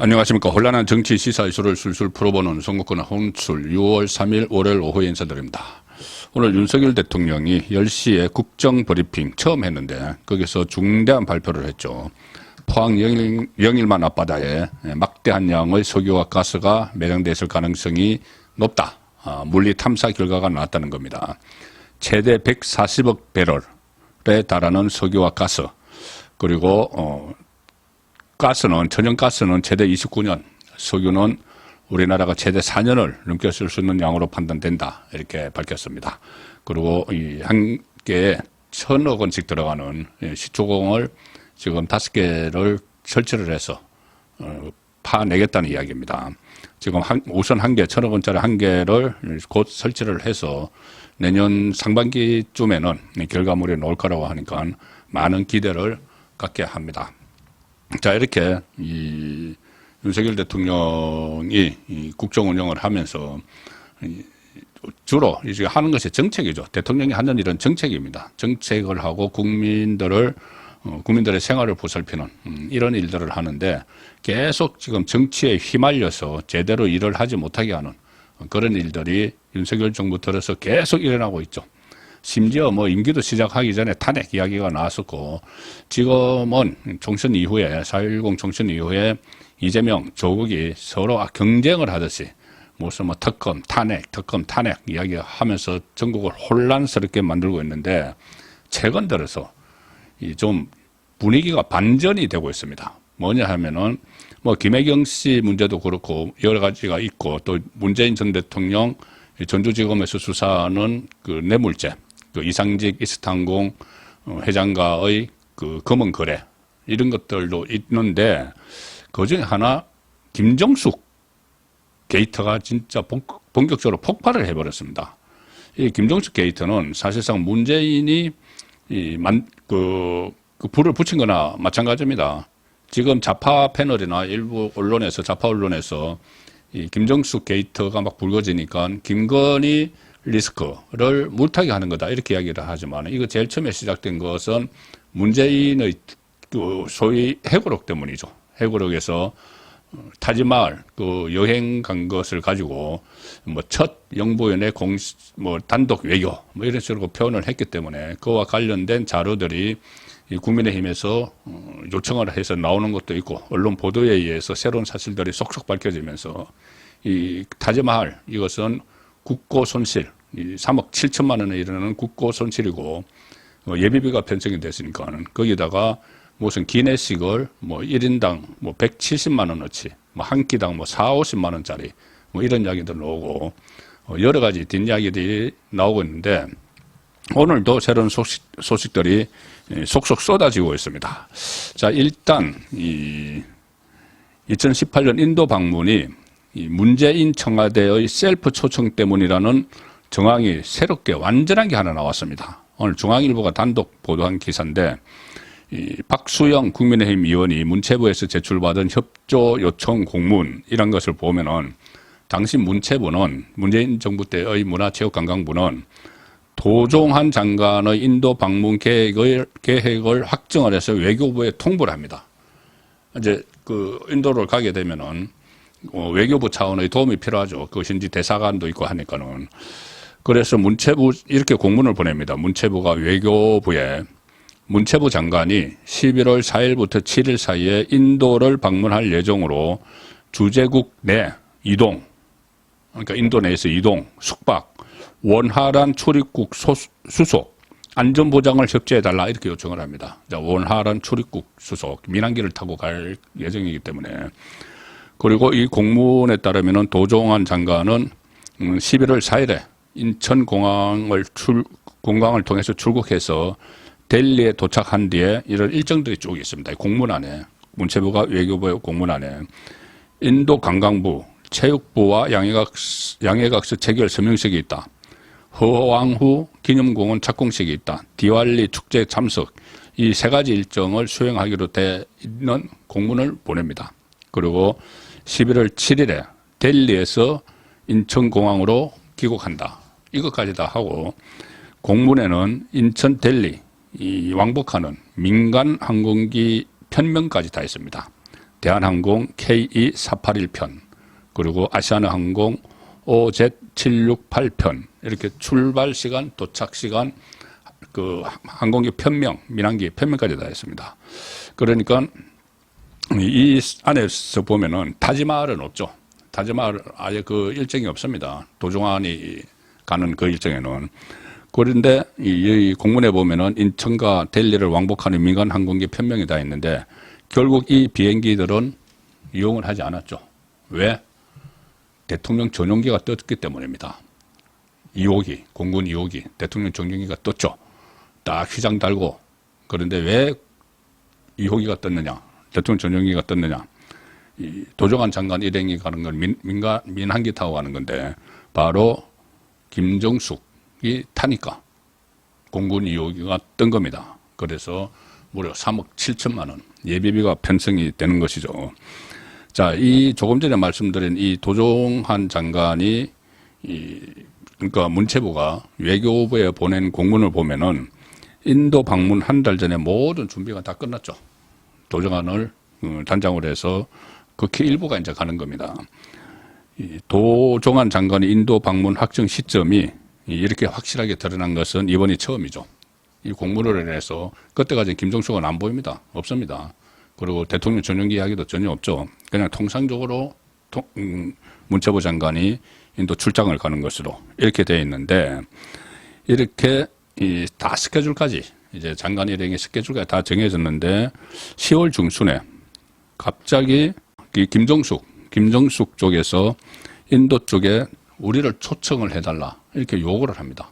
안녕하십니까. 혼란한 정치 시사 이슈를 술술 풀어보는 선거권 혼출 6월 3일 월요일 오후에 인사드립니다. 오늘 윤석열 대통령이 10시에 국정브리핑 처음 했는데 거기서 중대한 발표를 했죠. 포항 영일만 앞바다에 막대한 양의 석유와 가스가 매량돼 있을 가능성이 높다. 물리 탐사 결과가 나왔다는 겁니다. 최대 140억 배럴에 달하는 석유와 가스, 그리고 천연가스는 최대 29년, 석유는 우리나라가 최대 4년을 넘게 쓸 수 있는 양으로 판단된다. 이렇게 밝혔습니다. 그리고 이 한 개에 1,000억 원씩 들어가는 시추공을 지금 5개를 설치를 해서 파내겠다는 이야기입니다. 지금 우선 1,000억 원짜리 1개를 곧 설치를 해서 내년 상반기쯤에는 결과물이 나올 거라고 하니까 많은 기대를 갖게 합니다. 자, 이렇게 윤석열 대통령이 국정 운영을 하면서 주로 이제 하는 것이 정책이죠. 대통령이 하는 일은 정책입니다. 정책을 하고 국민들의 생활을 보살피는 이런 일들을 하는데 계속 지금 정치에 휘말려서 제대로 일을 하지 못하게 하는 그런 일들이 윤석열 정부 들어서 계속 일어나고 있죠. 심지어 임기도 시작하기 전에 탄핵 이야기가 나왔었고, 지금은 총선 이후에, 4.10 총선 이후에 이재명, 조국이 서로 경쟁을 하듯이 무슨 특검, 탄핵 이야기 하면서 전국을 혼란스럽게 만들고 있는데, 최근 들어서 좀 분위기가 반전이 되고 있습니다. 뭐냐 하면은, 김혜경 씨 문제도 그렇고, 여러 가지가 있고, 또 문재인 전 대통령 전주지검에서 수사하는 그 뇌물죄, 그 이상직 이스타항공 회장과의 그 검은 거래, 이런 것들도 있는데, 그 중에 하나, 김정숙 게이트가 진짜 본격적으로 폭발을 해버렸습니다. 이 김정숙 게이트는 사실상 문재인이 불을 붙인 거나 마찬가지입니다. 지금 좌파 패널이나 일부 언론에서, 좌파 언론에서 이 김정숙 게이트가 막 불거지니까 김건희 리스크를 물타기 하는 거다, 이렇게 이야기를 하지만, 이거 제일 처음에 시작된 것은 문재인의 소위 해고록 때문이죠. 해고록에서 타지마을 여행 간 것을 가지고 첫 영부인의 단독 외교 이런 식으로 표현을 했기 때문에 그와 관련된 자료들이 국민의힘에서 요청을 해서 나오는 것도 있고, 언론 보도에 의해서 새로운 사실들이 속속 밝혀지면서 이 타지마을, 이것은 국고 손실, 3억 7천만 원에 이르는 국고 손실이고, 예비비가 편성이 됐으니까 거기다가 무슨 기내식을 1인당 170만 원어치, 한 끼당 4, 50만 원짜리 이런 이야기들 나오고, 여러 가지 뒷이야기들이 나오고 있는데, 오늘도 새로운 소식들이 속속 쏟아지고 있습니다. 자, 일단 2018년 인도 방문이 문재인 청와대의 셀프 초청 때문이라는 정황이 새롭게 완전한 게 하나 나왔습니다. 오늘 중앙일보가 단독 보도한 기사인데, 박수영 국민의힘 의원이 문체부에서 제출받은 협조 요청 공문, 이런 것을 보면은, 당시 문체부는, 문재인 정부 때의 문화체육관광부는 도종환 장관의 인도 방문 계획을 확정을 해서 외교부에 통보를 합니다. 이제 인도를 가게 되면은 외교부 차원의 도움이 필요하죠. 그것인지 대사관도 있고 하니까는. 그래서 문체부 이렇게 공문을 보냅니다. 문체부가 외교부에, 문체부 장관이 11월 4일부터 7일 사이에 인도를 방문할 예정으로 주재국 내 이동, 그러니까 인도 내에서 이동, 숙박, 원활한 출입국 수속, 안전보장을 협조해달라, 이렇게 요청을 합니다. 원활한 출입국 수속, 민항기를 타고 갈 예정이기 때문에. 그리고 이 공문에 따르면 도종환 장관은 11월 4일에 인천공항을 통해서 출국해서 델리에 도착한 뒤에 이런 일정들이 쭉 있습니다. 공문 안에, 문체부가 외교부의 공문 안에 인도 관광부, 체육부와 양해각서 체결 서명식이 있다. 허왕후 기념공원 착공식이 있다. 디왈리 축제 참석, 이 세 가지 일정을 수행하기로 돼 있는 공문을 보냅니다. 그리고 11월 7일에 델리에서 인천공항으로 귀국한다. 이것까지 다 하고, 공문에는 인천 델리 왕복하는 민간 항공기 편명까지 다 있습니다. 대한항공 KE481편, 그리고 아시아나항공 OZ768편, 이렇게 출발 시간, 도착 시간, 그 항공기 편명, 민항기 편명까지 다 했습니다. 그러니까 이 안에서 보면은 타지마할은 없죠. 타지마할 아예 그 일정이 없습니다. 도종환이 가는 그 일정에는. 그런데 이 공문에 보면은 인천과 델리를 왕복하는 민간 항공기 편명이 다 있는데 결국 이 비행기들은 이용을 하지 않았죠. 왜? 대통령 전용기가 떴기 때문입니다. 2호기, 공군 2호기, 대통령 전용기가 떴죠. 딱 휘장 달고. 그런데 왜 2호기가 떴느냐? 대통령 전용기가 떴느냐? 이 도종환 장관 일행이 가는 건 민항기 타고 가는 건데 바로 김정숙이 타니까 공군 2호기가 뜬 겁니다. 그래서 무려 3억 7천만 원 예비비가 편성이 되는 것이죠. 자, 이 조금 전에 말씀드린 이 도종환 장관이 그러니까 문체부가 외교부에 보낸 공문을 보면은 인도 방문 한 달 전에 모든 준비가 다 끝났죠. 도종환을 단장으로 해서 극히 일부가 이제 가는 겁니다. 이 도종환 장관의 인도 방문 확정 시점이 이렇게 확실하게 드러난 것은 이번이 처음이죠. 이 공문으로 인해서 그때까지 김정숙은 안 보입니다. 없습니다. 그리고 대통령 전용기 이야기도 전혀 없죠. 그냥 통상적으로 문체부 장관이 인도 출장을 가는 것으로 이렇게 되어 있는데 이렇게 다 스케줄까지 이제 장관 일행의 스케줄까지 다 정해졌는데 10월 중순에 갑자기 이 김정숙 쪽에서 인도 쪽에 우리를 초청을 해달라 이렇게 요구를 합니다.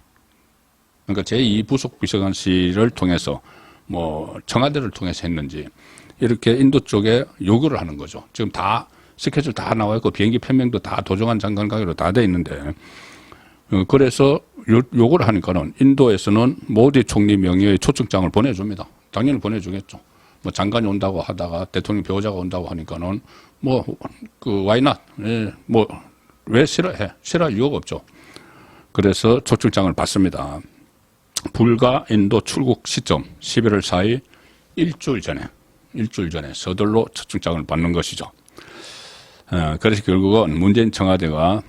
그러니까 제2부속 비서관실을 통해서 뭐 청와대를 통해서 했는지 이렇게 인도 쪽에 요구를 하는 거죠. 지금 다 스케줄 다 나와 있고 비행기 편명도 다 도종환 장관 가기로 다 돼 있는데 그래서 요구를 하니까는 인도에서는 모디 총리 명의의 초청장을 보내줍니다. 당연히 보내주겠죠. 뭐 장관이 온다고 하다가 대통령 배우자가 온다고 하니까는 뭐 그 why not? 예, 뭐 왜 싫어해? 싫어할 이유가 없죠. 그래서 초청장을 받습니다. 불과 인도 출국 시점 11월 4일 일주일 전에 서둘러 초청장을 받는 것이죠. 그래서 결국은 문재인 청와대가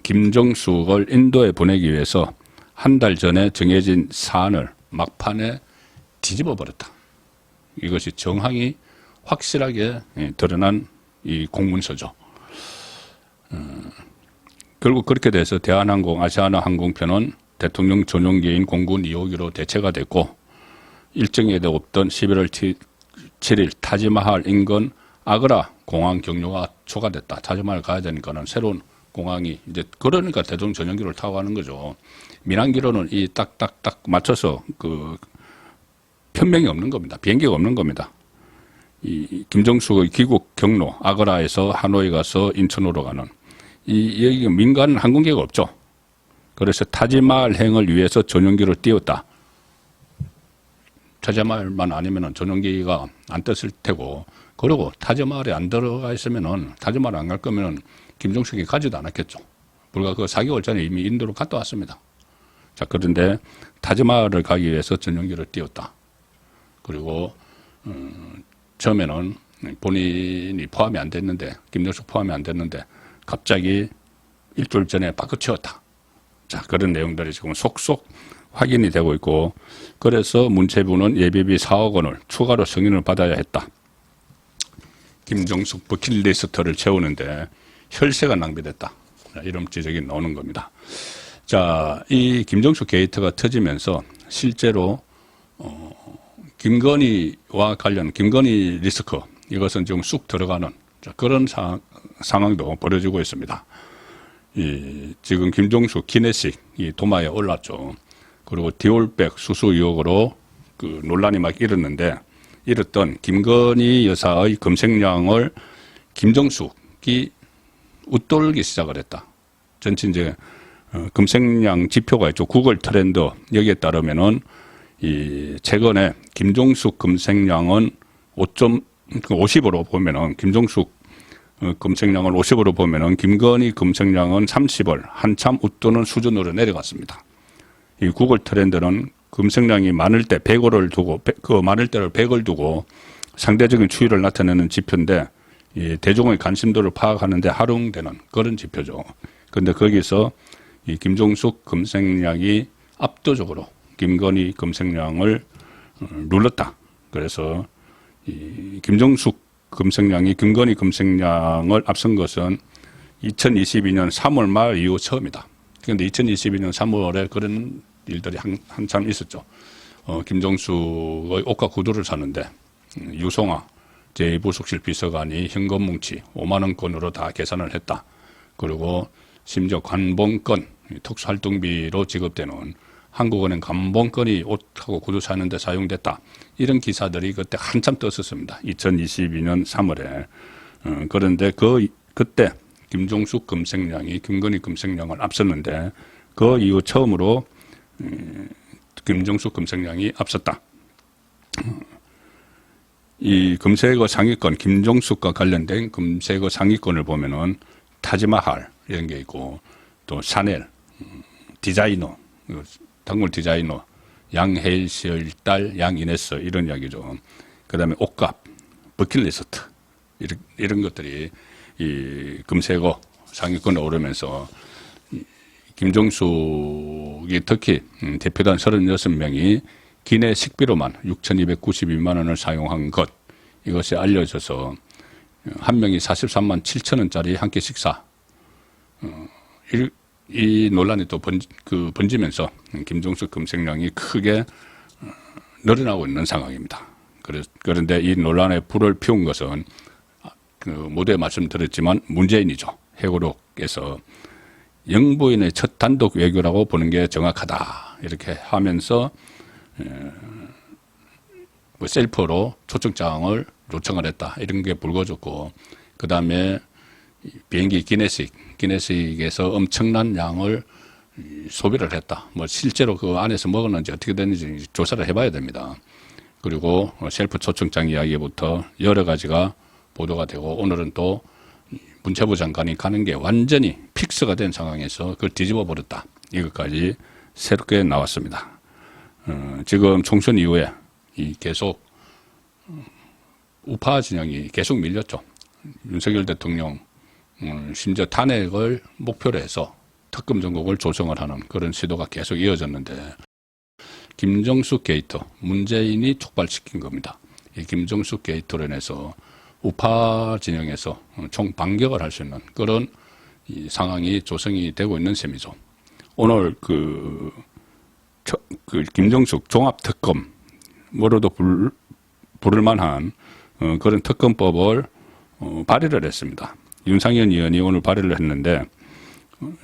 김정숙을 인도에 보내기 위해서 한 달 전에 정해진 사안을 막판에 뒤집어 버렸다. 이것이 정황이 확실하게 드러난 이 공문서죠. 결국 그렇게 돼서 대한항공, 아시아나 항공편은 대통령 전용기인 공군 2호기로 대체가 됐고 일정에 없던 11월 7일 타지마할 인근 아그라 공항 경로가 초과됐다. 타지마할 가야 되니까는 새로운 공항이 이제 그러니까 대통령 전용기를 타고 가는 거죠. 민항기로는 이 딱딱딱 맞춰서 그 편명이 없는 겁니다. 비행기가 없는 겁니다. 이 김정숙의 귀국 경로 아그라에서 하노이 가서 인천으로 가는 여기 민간 항공기가 없죠. 그래서 타지마할 행을 위해서 전용기를 띄웠다. 타지마할만 아니면은 전용기가 안 떴을 테고, 그리고 타지마할에 안 들어가 있으면은 타지마할 안 갈 거면은 김정숙이 가지도 않았겠죠. 불과 그 4개월 전에 이미 인도로 갔다 왔습니다. 자, 그런데 타지마할을 가기 위해서 전용기를 띄웠다. 그리고 처음에는 본인이 포함이 안 됐는데, 김정숙 포함이 안 됐는데 갑자기 일주일 전에 바꿔치웠다. 자, 그런 내용들이 지금 속속 확인이 되고 있고, 그래서 문체부는 예비비 4억 원을 추가로 승인을 받아야 했다. 김정숙 버킷리스트를 채우는데 혈세가 낭비됐다. 이런 지적이 나오는 겁니다. 자, 이 김정숙 게이트가 터지면서 실제로 김건희와 관련 김건희 리스크, 이것은 지금 쑥 들어가는 그런 상황도 벌어지고 있습니다. 지금 김정숙 기내식 도마에 올랐죠. 그리고 디올백 수수 의혹으로 그 논란이 막 일었던 김건희 여사의 검색량을 김정숙이 웃돌기 시작을 했다. 전체 이제 검색량 지표가 있죠. 구글 트렌드, 여기에 따르면은 최근에 김정숙 검색량은 50으로 보면은 김정숙 검색량을 50으로 보면은 김건희 검색량은 30을 한참 웃도는 수준으로 내려갔습니다. 이 구글 트렌드는 검색량이 많을 때 100을 두고, 그 많을 때를 100을 두고 상대적인 추이를 나타내는 지표인데 이 대중의 관심도를 파악하는데 활용되는 그런 지표죠. 그런데 거기서 이 김종숙 검색량이 압도적으로 김건희 검색량을 눌렀다. 그래서 이 김종숙 검색량이 김건희 검색량을 앞선 것은 2022년 3월 말 이후 처음이다. 그런데 2022년 3월에 그런 일들이 한참 있었죠. 김종숙의 옷과 구두를 사는데 유송아 제2부속실 비서관이 현금 뭉치 5만 원권으로 다 계산을 했다. 그리고 심지어 관봉권, 특수활동비로 지급되는 한국은행 관봉권이 옷하고 구두 사는 데 사용됐다. 이런 기사들이 그때 한참 떴었습니다. 2022년 3월에. 그런데 그때 김종숙 검색량이 김건희 검색량을 앞섰는데 그 이후 처음으로 김종숙 검색량이 앞섰다. 이 검색어 상위권, 김종숙과 관련된 검색어 상위권을 보면은 타지마할 이런 게 있고 또 샤넬, 디자이너, 단골 디자이너, 양혜일 씨의 딸 양이네스 이런 이야기죠. 그 다음에 옷값, 버킷리스트 이런 것들이 이 검색어 상위권에 오르면서 김종숙이 특히 대표단 36명이 기내 식비로만 6,292만 원을 사용한 것 이것이 알려져서 한 명이 43만 7천 원짜리 한 끼 식사 이 논란이 또 번지면서 김종숙 검색량이 크게 늘어나고 있는 상황입니다. 그런데 이 논란에 불을 피운 것은 모두에 말씀드렸지만 문재인이죠. 회고록에서 영부인의 첫 단독 외교라고 보는 게 정확하다 이렇게 하면서 셀프로 초청장을 요청을 했다 이런 게 불거졌고 그 다음에 비행기 기내식에서 엄청난 양을 소비를 했다. 뭐 실제로 그 안에서 먹었는지 어떻게 됐는지 조사를 해봐야 됩니다. 그리고 셀프 초청장 이야기부터 여러 가지가 보도가 되고 오늘은 또 문체부 장관이 가는 게 완전히 픽스가 된 상황에서 그걸 뒤집어 버렸다. 이것까지 새롭게 나왔습니다. 지금 총선 이후에 계속 우파 진영이 계속 밀렸죠. 윤석열 대통령 심지어 탄핵을 목표로 해서 특검 전국을 조성을 하는 그런 시도가 계속 이어졌는데 김종숙 게이트 문재인이 촉발시킨 겁니다. 이 김종숙 게이트로 인해서 우파 진영에서 총반격을 할 수 있는 그런 상황이 조성이 되고 있는 셈이죠. 오늘 그 김종숙 종합특검 뭐로도 부를 만한 그런 특검법을 발의를 했습니다. 윤상현 의원이 오늘 발의를 했는데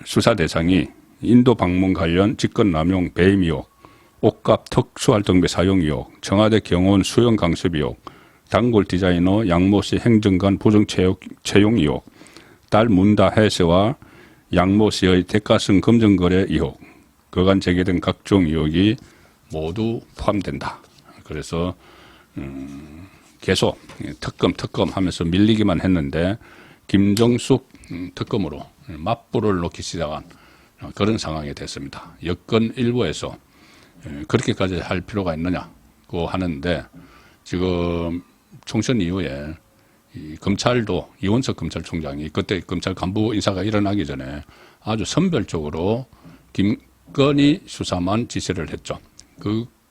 수사 대상이 인도 방문 관련 직권남용 배임 의혹, 옷값 특수활동비 사용 의혹, 청와대 경호원 수용 강습 의혹, 단골 디자이너 양모 씨 행정관 부정 채용 의혹, 딸 문다 해세와 양모 씨의 대가성 검증 거래 의혹, 그간 제기된 각종 의혹이 모두 포함된다. 그래서 계속 특검 하면서 밀리기만 했는데 김종숙 특검으로 맞불을 놓기 시작한 그런 상황이 됐습니다. 여권 일부에서 그렇게까지 할 필요가 있느냐고 하는데 지금 총선 이후에 검찰도 이원석 검찰총장이 그때 검찰 간부 인사가 일어나기 전에 아주 선별적으로 김건희 수사만 지시를 했죠.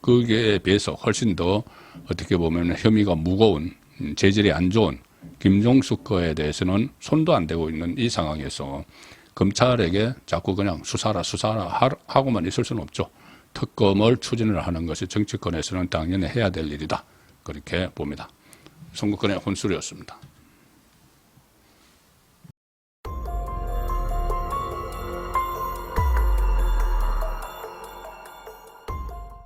그게 비해서 훨씬 더 어떻게 보면 혐의가 무거운 재질이 안 좋은 김종숙 거에 대해서는 손도 안 대고 있는 이 상황에서 검찰에게 자꾸 그냥 수사라 하고만 있을 수는 없죠. 특검을 추진을 하는 것이 정치권에서는 당연히 해야 될 일이다. 그렇게 봅니다. 선거권의 혼술이었습니다.